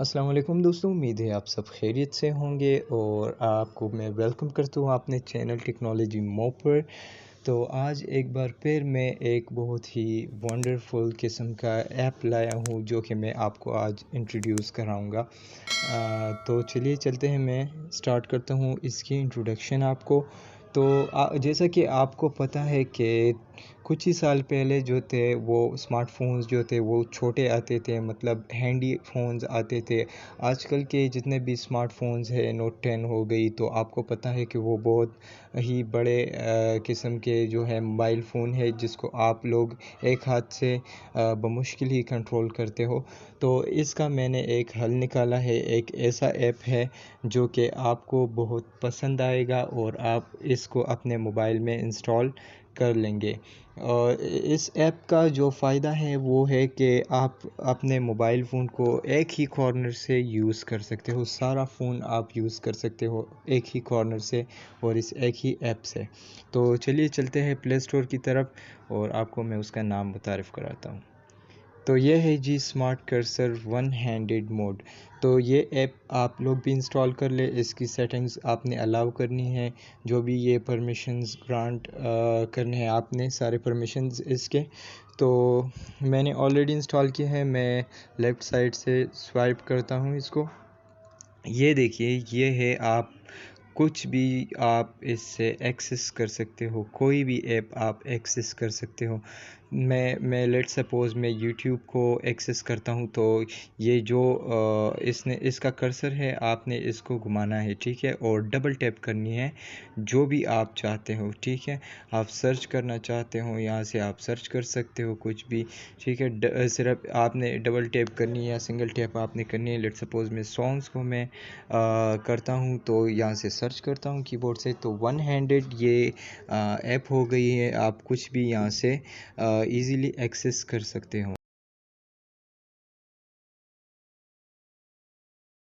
अस्सलाम वालेकुम दोस्तों, उम्मीद है आप सब खैरियत से होंगे और आपको मैं वेलकम करता हूँ अपने चैनल टेक्नोलॉजी मो पर। तो आज एक बार फिर मैं एक बहुत ही वंडरफुल किस्म का ऐप लाया हूँ जो कि मैं आपको आज इंट्रोड्यूस कराऊँगा। तो चलिए चलते हैं, मैं स्टार्ट करता हूँ इसकी इंट्रोडक्शन आपको। तो जैसा कि आपको पता है कि कुछ ही साल पहले जो थे वो स्मार्टफोन्स जो थे वो छोटे आते थे, मतलब हैंडी फ़ोन्स आते थे। आजकल के जितने भी स्मार्टफोन्स हैं, नोट 10 हो गई, तो आपको पता है कि वो बहुत ही बड़े किस्म के जो है मोबाइल फ़ोन है जिसको आप लोग एक हाथ से बमुश्किल ही कंट्रोल करते हो। तो इसका मैंने एक हल निकाला है, एक ऐसा ऐप है जो कि आपको बहुत पसंद आएगा और आप इसको अपने मोबाइल में इंस्टॉल कर लेंगे। और इस ऐप का जो फ़ायदा है वो है कि आप अपने मोबाइल फ़ोन को एक ही कॉर्नर से यूज़ कर सकते हो। सारा फ़ोन आप यूज़ कर सकते हो एक ही कॉर्नर से और इस एक ही ऐप से। तो चलिए चलते हैं प्ले स्टोर की तरफ और आपको मैं उसका नाम मुतारिफ़ कराता हूँ। तो ये है जी smart cursor one handed mode. तो ये ऐप आप लोग भी इंस्टॉल कर ले। इसकी सेटिंग्स आपने अलाउ करनी है, जो भी ये परमिशंस ग्रांट करने हैं आपने सारे परमिशंस इसके। तो मैंने ऑलरेडी इंस्टॉल किए हैं। मैं लेफ़्ट साइड से स्वाइप करता हूँ इसको। ये देखिए, ये है, आप कुछ भी आप इससे एक्सेस कर सकते हो, कोई भी ऐप आप एक्सेस कर सकते हो। मैं लेट्स सपोज़ मैं यूट्यूब को एक्सेस करता हूँ, तो ये जो इसने इसका कर्सर है, आपने इसको घुमाना है, ठीक है, और डबल टैप करनी है जो भी आप चाहते हो, ठीक है। आप सर्च करना चाहते हो, यहाँ से आप सर्च कर सकते हो कुछ भी, ठीक है। सिर्फ आपने डबल टैप करनी है या सिंगल टैप आपने करनी है। लेट्स सपोज़ मैं सॉन्ग्स को मैं करता हूँ, तो यहाँ से सर्च करता हूँ कीबोर्ड से। तो वन हैंडेड ये ऐप हो गई है, आप कुछ भी यहाँ से इजीली एक्सेस कर सकते हो।